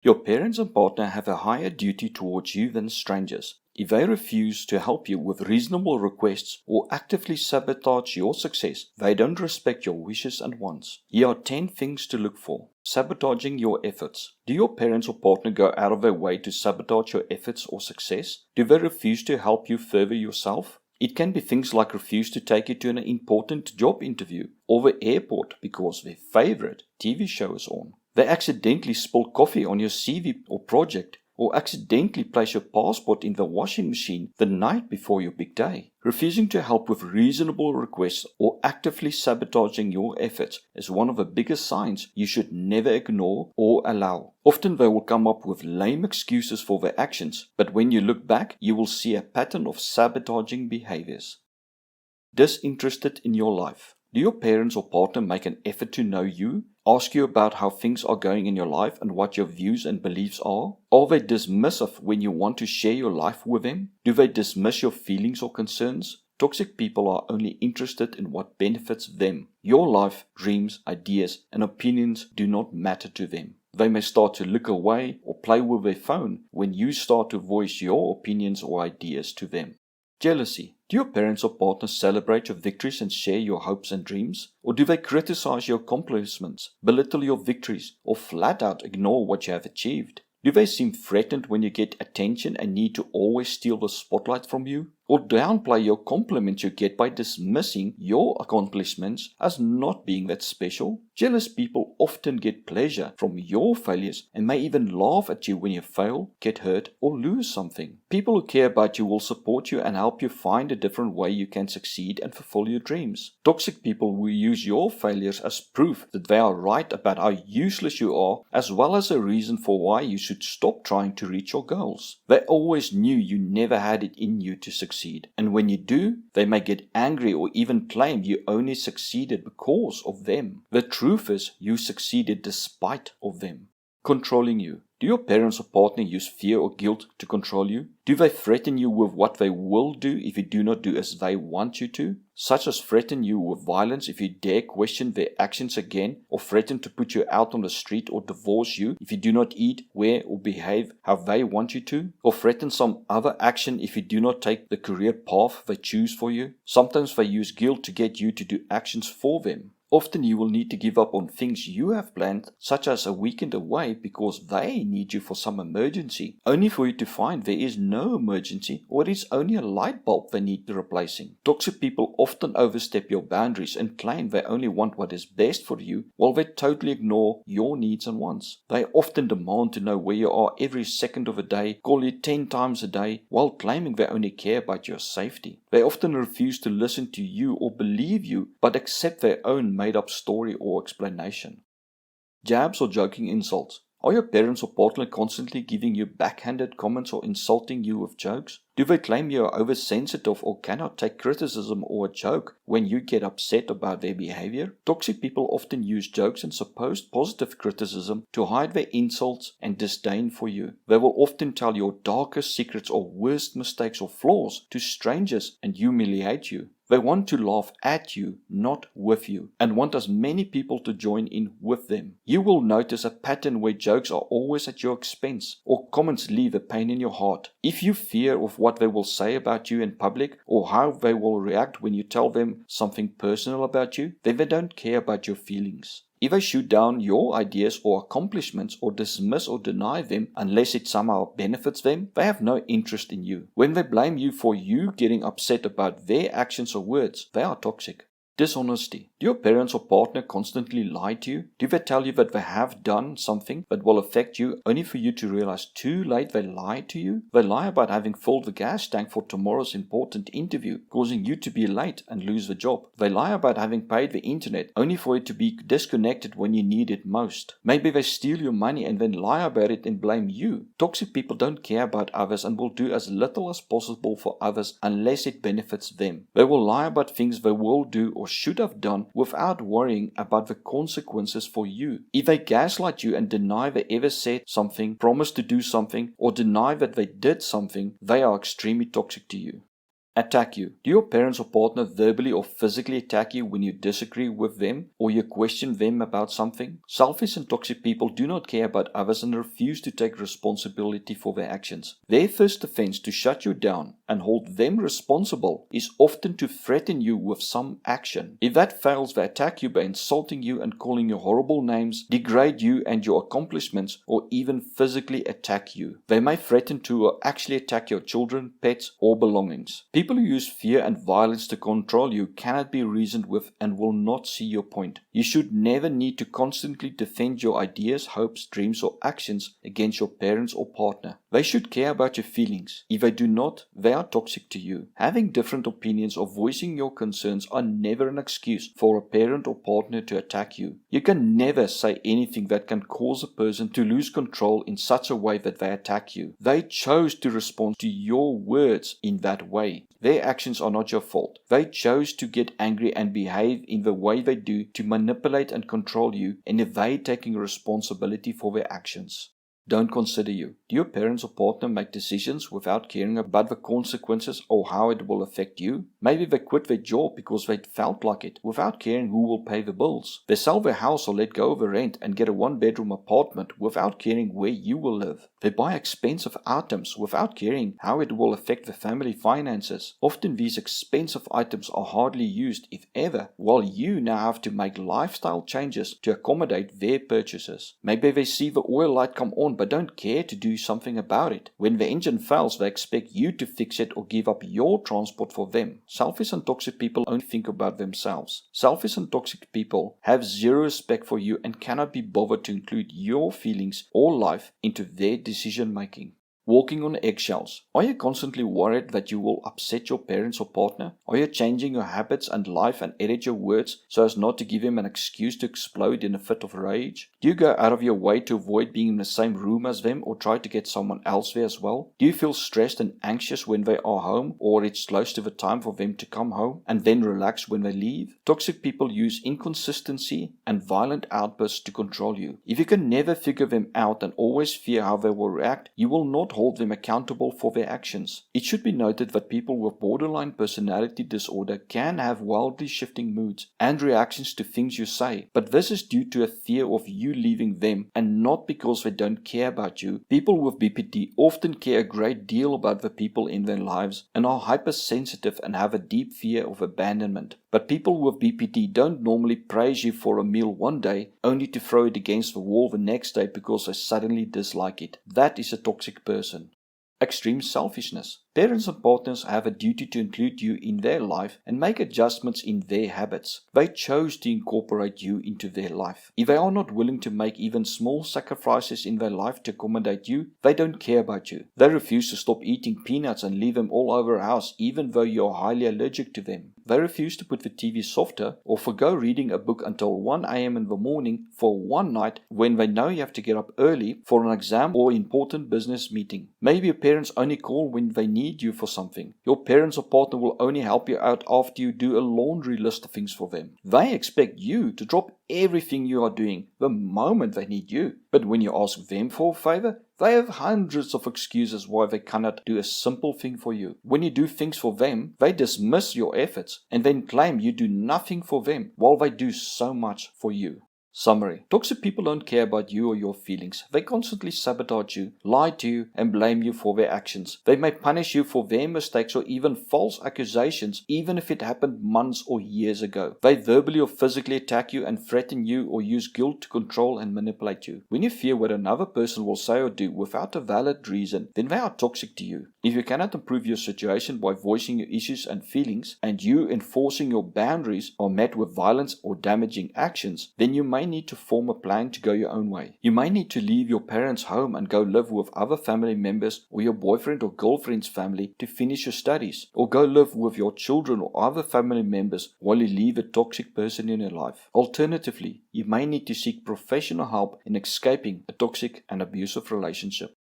Your parents and partner have a higher duty towards you than strangers. If they refuse to help you with reasonable requests or actively sabotage your success, they don't respect your wishes and wants. Here are 10 things to look for. Sabotaging your efforts. Do your parents or partner go out of their way to sabotage your efforts or success? Do they refuse to help you further yourself? It can be things like refuse to take you to an important job interview or the airport because their favorite TV show is on. They accidentally spill coffee on your CV or project, or accidentally place your passport in the washing machine the night before your big day. Refusing to help with reasonable requests or actively sabotaging your efforts is one of the biggest signs you should never ignore or allow. Often they will come up with lame excuses for their actions, but when you look back, you will see a pattern of sabotaging behaviors. Disinterested in your life. Do your parents or partner make an effort to know you, ask you about how things are going in your life and what your views and beliefs are? Are they dismissive when you want to share your life with them? Do they dismiss your feelings or concerns? Toxic people are only interested in what benefits them. Your life, dreams, ideas, and opinions do not matter to them. They may start to look away or play with their phone when you start to voice your opinions or ideas to them. Jealousy. Do your parents or partners celebrate your victories and share your hopes and dreams? Or do they criticize your accomplishments, belittle your victories, or flat out ignore what you have achieved? Do they seem threatened when you get attention and need to always steal the spotlight from you? Or downplay your compliments you get by dismissing your accomplishments as not being that special? Jealous people often get pleasure from your failures and may even laugh at you when you fail, get hurt, or lose something. People who care about you will support you and help you find a different way you can succeed and fulfill your dreams. Toxic people will use your failures as proof that they are right about how useless you are, as well as a reason for why you should stop trying to reach your goals. They always knew you never had it in you to succeed. And when you do, they may get angry or even claim you only succeeded because of them. The truth is, you succeeded despite of them. Controlling you. Do your parents or partner use fear or guilt to control you? Do they threaten you with what they will do if you do not do as they want you to? Such as threaten you with violence if you dare question their actions again, or threaten to put you out on the street or divorce you if you do not eat, wear, or behave how they want you to? Or threaten some other action if you do not take the career path they choose for you? Sometimes they use guilt to get you to do actions for them. Often you will need to give up on things you have planned, such as a weekend away, because they need you for some emergency, only for you to find there is no emergency or it is only a light bulb they need replacing. Toxic people often overstep your boundaries and claim they only want what is best for you, while they totally ignore your needs and wants. They often demand to know where you are every second of the day, call you 10 times a day, while claiming they only care about your safety. They often refuse to listen to you or believe you, but accept their own made-up story or explanation. Jabs or joking insults. Are your parents or partner constantly giving you backhanded comments or insulting you with jokes? Do they claim you are oversensitive or cannot take criticism or a joke when you get upset about their behavior? Toxic people often use jokes and supposed positive criticism to hide their insults and disdain for you. They will often tell your darkest secrets or worst mistakes or flaws to strangers and humiliate you. They want to laugh at you, not with you, and want as many people to join in with them. You will notice a pattern where jokes are always at your expense, or comments leave a pain in your heart. If you fear of what they will say about you in public, or how they will react when you tell them something personal about you, then they don't care about your feelings. If they shoot down your ideas or accomplishments or dismiss or deny them unless it somehow benefits them, they have no interest in you. When they blame you for you getting upset about their actions or words, they are toxic. Dishonesty. Do your parents or partner constantly lie to you? Do they tell you that they have done something that will affect you only for you to realize too late they lied to you? They lie about having filled the gas tank for tomorrow's important interview, causing you to be late and lose the job. They lie about having paid the internet only for it to be disconnected when you need it most. Maybe they steal your money and then lie about it and blame you. Toxic people don't care about others and will do as little as possible for others unless it benefits them. They will lie about things they will do or should have done without worrying about the consequences for you. If they gaslight you and deny they ever said something, promise to do something, or deny that they did something, they are extremely toxic to you. Attack you. Do your parents or partner verbally or physically attack you when you disagree with them or you question them about something? Selfish and toxic people do not care about others and refuse to take responsibility for their actions. Their first defense to shut you down and hold them responsible is often to threaten you with some action. If that fails, they attack you by insulting you and calling you horrible names, degrade you and your accomplishments, or even physically attack you. They may threaten to or actually attack your children, pets, or belongings. People who use fear and violence to control you cannot be reasoned with and will not see your point. You should never need to constantly defend your ideas, hopes, dreams, or actions against your parents or partner. They should care about your feelings. If they do not, they are toxic to you. Having different opinions or voicing your concerns are never an excuse for a parent or partner to attack you. You can never say anything that can cause a person to lose control in such a way that they attack you. They chose to respond to your words in that way. Their actions are not your fault. They chose to get angry and behave in the way they do to manipulate and control you, and evade taking responsibility for their actions. Don't consider you. Do your parents or partner make decisions without caring about the consequences or how it will affect you? Maybe they quit their job because they felt like it, without caring who will pay the bills. They sell their house or let go of the rent and get a one-bedroom apartment without caring where you will live. They buy expensive items without caring how it will affect the family finances. Often these expensive items are hardly used, if ever, while you now have to make lifestyle changes to accommodate their purchases. Maybe they see the oil light come on but don't care to do something about it. When the engine fails, they expect you to fix it or give up your transport for them. Selfish and toxic people only think about themselves. Selfish and toxic people have zero respect for you and cannot be bothered to include your feelings or life into their decision making. Walking on eggshells. Are you constantly worried that you will upset your parents or partner? Are you changing your habits and life and edit your words so as not to give him an excuse to explode in a fit of rage? Do you go out of your way to avoid being in the same room as them or try to get someone else there as well? Do you feel stressed and anxious when they are home or it's close to the time for them to come home and then relax when they leave? Toxic people use inconsistency and violent outbursts to control you. If you can never figure them out and always fear how they will react, you will not hold them accountable for their actions. It should be noted that people with borderline personality disorder can have wildly shifting moods and reactions to things you say, but this is due to a fear of you leaving them and not because they don't care about you. People with BPD often care a great deal about the people in their lives and are hypersensitive and have a deep fear of abandonment. But people with BPD don't normally praise you for a meal one day only to throw it against the wall the next day because they suddenly dislike it. That is a toxic person. Extreme selfishness. Parents and partners have a duty to include you in their life and make adjustments in their habits. They chose to incorporate you into their life. If they are not willing to make even small sacrifices in their life to accommodate you, they don't care about you. They refuse to stop eating peanuts and leave them all over the house even though you are highly allergic to them. They refuse to put the TV softer or forgo reading a book until 1 a.m. in the morning for one night when they know you have to get up early for an exam or important business meeting. Maybe your parents only call when they need you for something. Your parents or partner will only help you out after you do a laundry list of things for them. They expect you to drop everything you are doing the moment they need you. But when you ask them for a favor, they have hundreds of excuses why they cannot do a simple thing for you. When you do things for them, they dismiss your efforts and then claim you do nothing for them while they do so much for you. Summary. Toxic people don't care about you or your feelings. They constantly sabotage you, lie to you, and blame you for their actions. They may punish you for their mistakes or even false accusations, even if it happened months or years ago. They verbally or physically attack you and threaten you or use guilt to control and manipulate you. When you fear what another person will say or do without a valid reason, then they are toxic to you. If you cannot improve your situation by voicing your issues and feelings, and you enforcing your boundaries are met with violence or damaging actions, then you may need to form a plan to go your own way. You may need to leave your parents' home and go live with other family members or your boyfriend or girlfriend's family to finish your studies, or go live with your children or other family members while you leave a toxic person in your life. Alternatively, you may need to seek professional help in escaping a toxic and abusive relationship.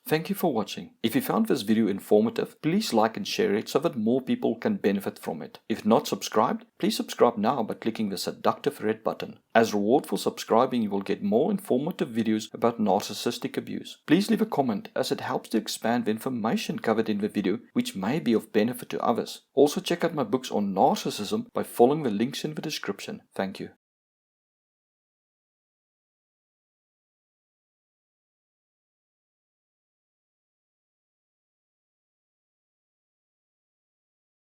Thank you for watching. If you found this video informative, please like and share it so that more people can benefit from it. If not subscribed, please subscribe now by clicking the seductive red button. As reward for subscribing, you will get more informative videos about narcissistic abuse. Please leave a comment as it helps to expand the information covered in the video, which may be of benefit to others. Also check out my books on narcissism by following the links in the description. Thank you.